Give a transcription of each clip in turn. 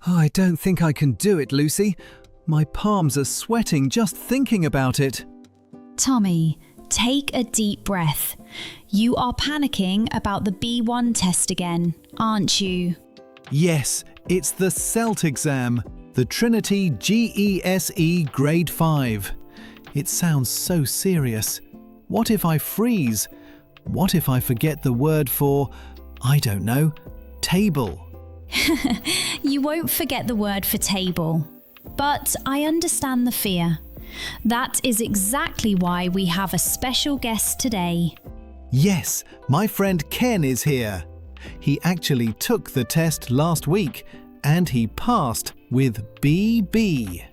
Oh, I don't think I can do it, Lucy. My palms are sweating just thinking about it. Tommy, take a deep breath. You are panicking about the B1 test again, aren't you? Yes, it's the SELT exam, the Trinity GESE Grade 5. It sounds so serious. What if I freeze? What if I forget the word for, I don't know, table? You won't forget the word for table. But I understand the fear. That is exactly why we have a special guest today. Yes, my friend Ken is here. He actually took the test last week and he passed with BB.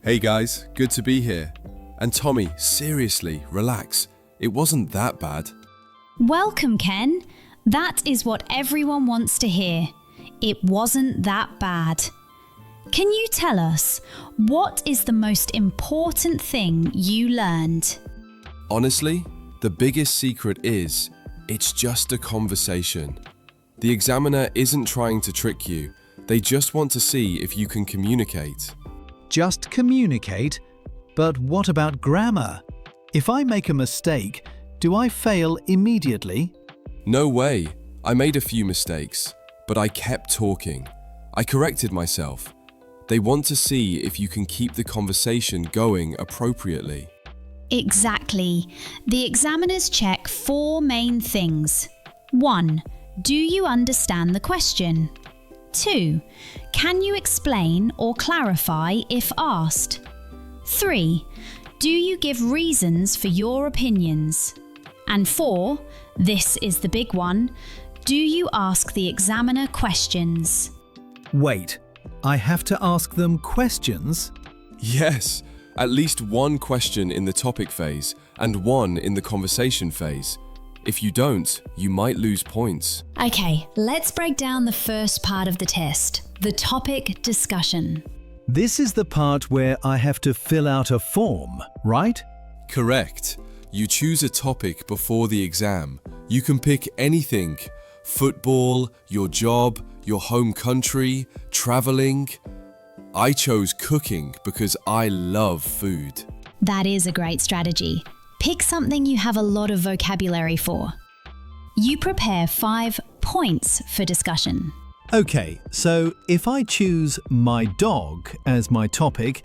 Hey guys, good to be here. And Tommy, seriously, relax. It wasn't that bad. Welcome, Ken. That is what everyone wants to hear. It wasn't that bad. Can you tell us, what is the most important thing you learned? Honestly, the biggest secret is, it's just a conversation. The examiner isn't trying to trick you. They just want to see if you can communicate. Just communicate? But what about grammar? If I make a mistake, do I fail immediately? No way. I made a few mistakes, but I kept talking. I corrected myself. They want to see if you can keep the conversation going appropriately. Exactly. The examiners check 4 main things. 1. Do you understand the question? 2. Can you explain or clarify if asked? 3. Do you give reasons for your opinions? And 4, this is the big one, do you ask the examiner questions? Wait, I have to ask them questions? Yes, at least one question in the topic phase and one in the conversation phase. If you don't, you might lose points. Okay, let's break down the first part of the test, the topic discussion. This is the part where I have to fill out a form, right? Correct. You choose a topic before the exam. You can pick anything: football, your job, your home country, traveling. I chose cooking because I love food. That is a great strategy. Pick something you have a lot of vocabulary for. You prepare 5 points for discussion. Okay, so if I choose my dog as my topic,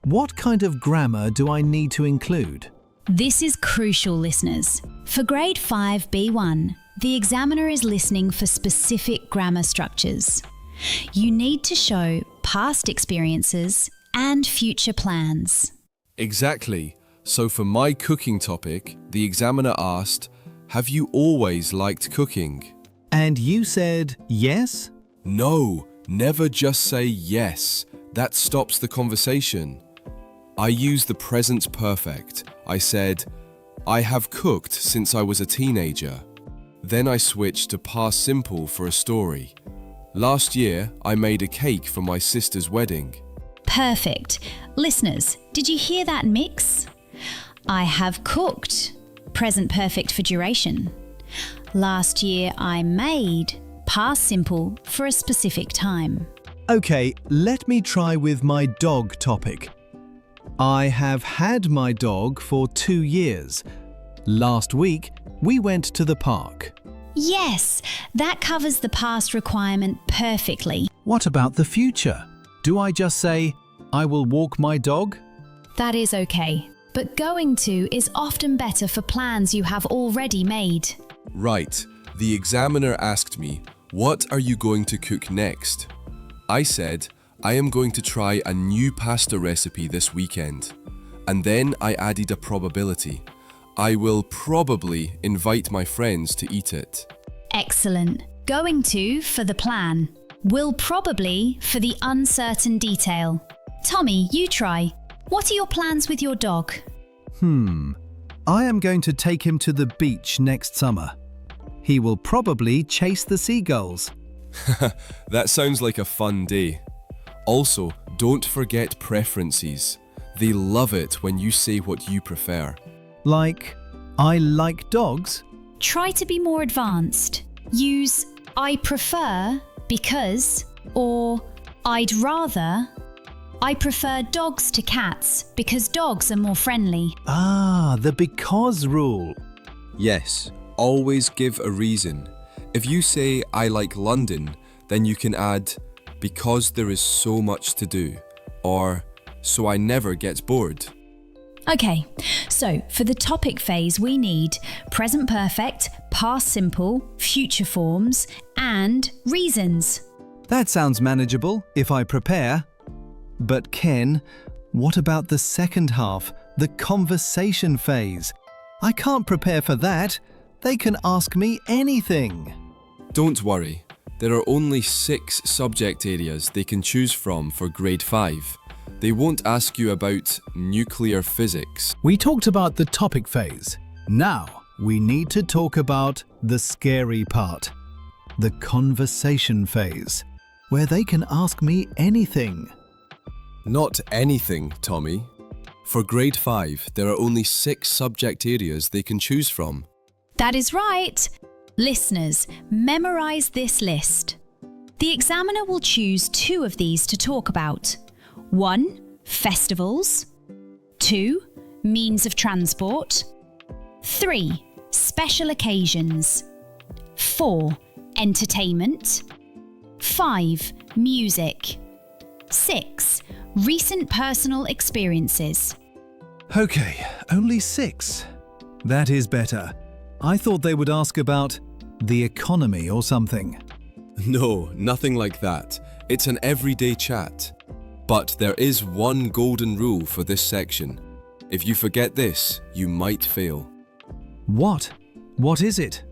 what kind of grammar do I need to include? This is crucial, listeners. For Grade 5 B1, the examiner is listening for specific grammar structures. You need to show past experiences and future plans. Exactly. So for my cooking topic, the examiner asked, "Have you always liked cooking?" And you said yes? No, never just say yes. That stops the conversation. I use the present perfect. I said, "I have cooked since I was a teenager." Then I switched to past simple for a story. Last year, I made a cake for my sister's wedding. Perfect. Listeners, did you hear that mix? I have cooked, present perfect for duration. Last year I made, past simple for a specific time. Okay, let me try with my dog topic. I have had my dog for 2 years. Last week, we went to the park. Yes, that covers the past requirement perfectly. What about the future? Do I just say, I will walk my dog? That is okay, but going to is often better for plans you have already made. Right. The examiner asked me, "What are you going to cook next?" I said, "I am going to try a new pasta recipe this weekend." And then I added a probability. I will probably invite my friends to eat it. Excellent. Going to for the plan. Will probably for the uncertain detail. Tommy, you try. What are your plans with your dog? I am going to take him to the beach next summer. He will probably chase the seagulls. That sounds like a fun day. Also, don't forget preferences. They love it when you say what you prefer. Like, I like dogs? Try to be more advanced. Use I prefer because or I'd rather. I prefer dogs to cats because dogs are more friendly. Ah, the because rule. Yes, always give a reason. If you say, I like London, then you can add, because there is so much to do, or so I never get bored. Okay, so for the topic phase we need present perfect, past simple, future forms, and reasons. That sounds manageable if I prepare. But Ken, what about the second half, the conversation phase? I can't prepare for that. They can ask me anything. Don't worry, there are only 6 subject areas they can choose from for grade 5. They won't ask you about nuclear physics. We talked about the topic phase. Now we need to talk about the scary part, the conversation phase, where they can ask me anything. Not anything, Tommy. For grade 5, there are only 6 subject areas they can choose from. That is right. Listeners, memorize this list. The examiner will choose 2 of these to talk about. 1. Festivals. 2. Means of transport. 3. Special occasions. 4. Entertainment. 5. Music. 6. Recent personal experiences. Okay, only 6. That is better. I thought they would ask about the economy or something. No, nothing like that. It's an everyday chat. But there is one golden rule for this section. If you forget this, you might fail. What? What is it?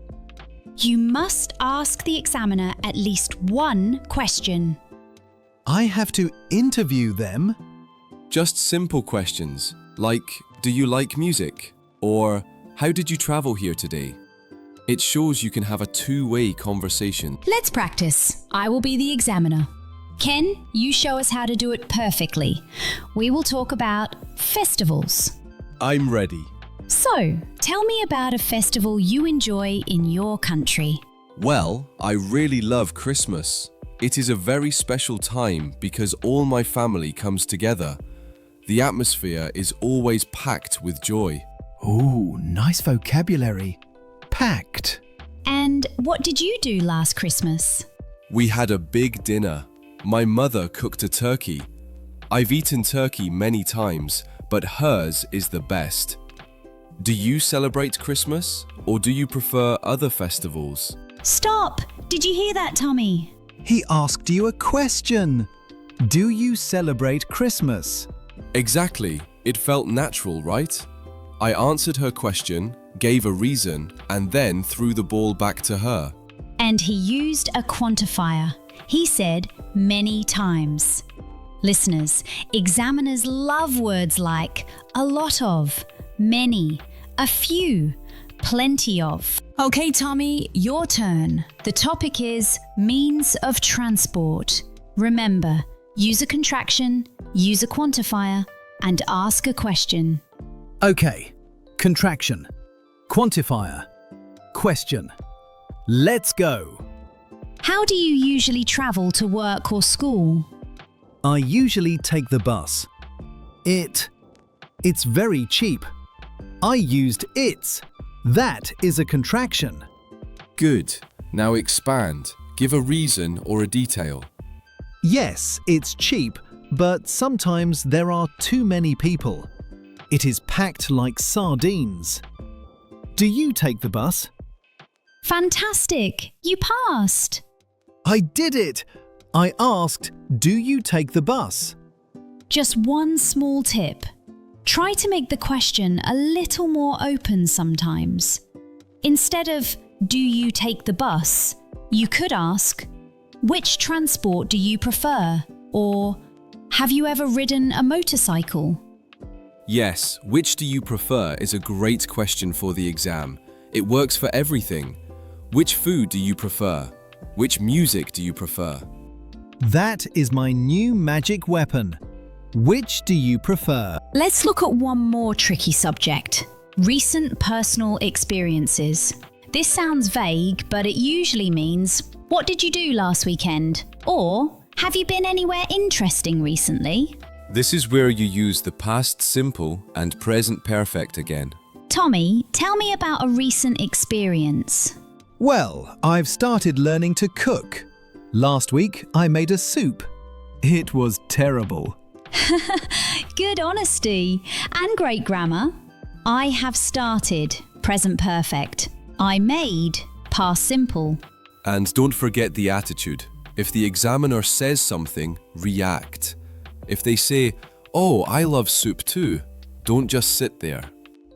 You must ask the examiner at least 1 question. I have to interview them? Just simple questions, like, do you like music? Or, how did you travel here today? It shows you can have a 2-way conversation. Let's practice. I will be the examiner. Ken, you show us how to do it perfectly. We will talk about festivals. I'm ready. So, tell me about a festival you enjoy in your country. Well, I really love Christmas. It is a very special time because all my family comes together. The atmosphere is always packed with joy. Ooh, nice vocabulary. Packed. And what did you do last Christmas? We had a big dinner. My mother cooked a turkey. I've eaten turkey many times, but hers is the best. Do you celebrate Christmas, or do you prefer other festivals? Stop! Did you hear that, Tommy? He asked you a question. Do you celebrate Christmas? Exactly. It felt natural, right? I answered her question, gave a reason, and then threw the ball back to her. And he used a quantifier. He said many times. Listeners, examiners love words like a lot of, many, a few, plenty of. Okay, Tommy, your turn. The topic is means of transport. Remember, use a contraction, use a quantifier, and ask a question. Okay, contraction, quantifier, question. Let's go. How do you usually travel to work or school? I usually take the bus. It's very cheap. I used its. That is a contraction. Good. Now expand. Give a reason or a detail. Yes, it's cheap, but sometimes there are too many people. It is packed like sardines. Do you take the bus? Fantastic! You passed! I did it! I asked, do you take the bus? Just one small tip. Try to make the question a little more open sometimes. Instead of, do you take the bus? You could ask, which transport do you prefer? Or, have you ever ridden a motorcycle? Yes, which do you prefer is a great question for the exam. It works for everything. Which food do you prefer? Which music do you prefer? That is my new magic weapon. Which do you prefer? Let's look at one more tricky subject. Recent personal experiences. This sounds vague, but it usually means, what did you do last weekend? Or, Have you been anywhere interesting recently? This is where you use the past simple and present perfect again. Tommy, tell me about a recent experience. Well, I've started learning to cook. Last week, I made a soup. It was terrible. Good honesty and great grammar. I have started, present perfect. I made, past simple. And don't forget the attitude. If the examiner says something, react. If they say, "Oh, I love soup too," don't just sit there.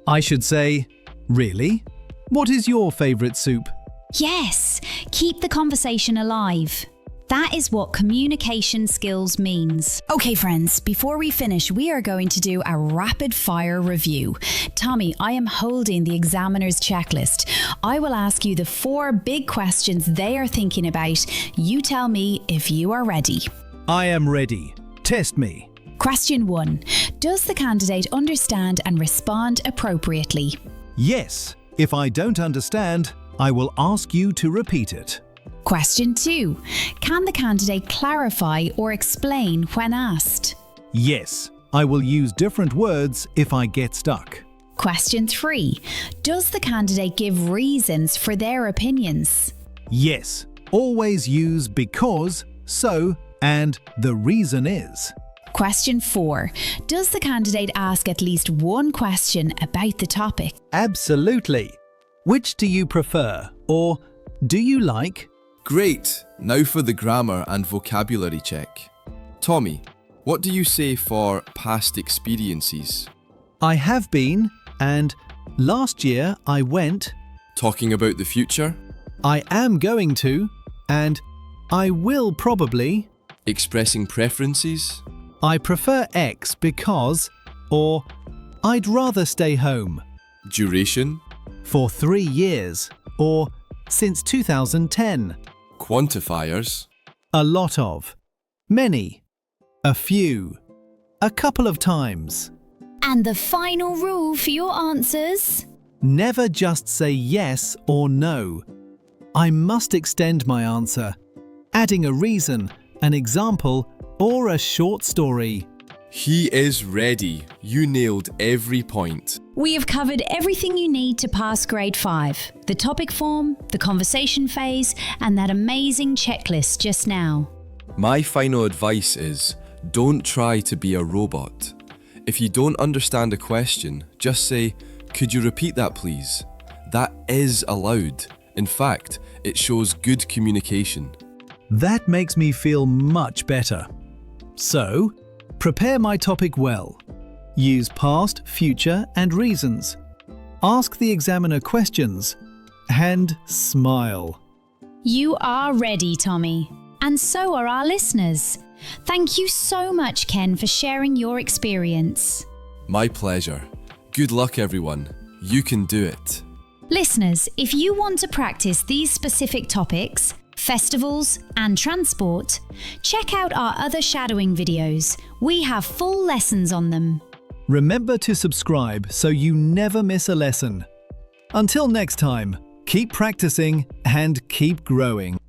I should say, really? What is your favourite soup? Yes, keep the conversation alive. That is what communication skills means. Okay, friends, before we finish, we are going to do a rapid fire review. Tommy, I am holding the examiner's checklist. I will ask you the 4 big questions they are thinking about. You tell me if you are ready. I am ready. Test me. Question 1. Does the candidate understand and respond appropriately? Yes. If I don't understand, I will ask you to repeat it. Question 2. Can the candidate clarify or explain when asked? Yes. I will use different words if I get stuck. Question 3. Does the candidate give reasons for their opinions? Yes. Always use because, so, and the reason is. Question 4. Does the candidate ask at least one question about the topic? Absolutely. Which do you prefer? Or do you like? Great! Now for the grammar and vocabulary check. Tommy, what do you say for past experiences? I have been, and last year I went. Talking about the future? I am going to, and I will probably. Expressing preferences? I prefer X because, or I'd rather stay home. Duration? For 3 years, or since 2010. Quantifiers? A lot of. Many. A few. A couple of times. And the final rule for your answers? Never just say yes or no. I must extend my answer, adding a reason, an example, or a short story. He is ready. You nailed every point. We have covered everything you need to pass grade 5. The topic form, the conversation phase, and that amazing checklist just now. My final advice is, don't try to be a robot. If you don't understand a question, just say, "Could you repeat that please?" That is allowed. In fact, it shows good communication. That makes me feel much better. So, prepare my topic well. Use past, future, and reasons. Ask the examiner questions. And smile. You are ready, Tommy. And so are our listeners. Thank you so much, Ken, for sharing your experience. My pleasure. Good luck, everyone. You can do it. Listeners, if you want to practice these specific topics, festivals, and transport, check out our other shadowing videos. We have full lessons on them. Remember to subscribe so you never miss a lesson. Until next time, keep practicing and keep growing.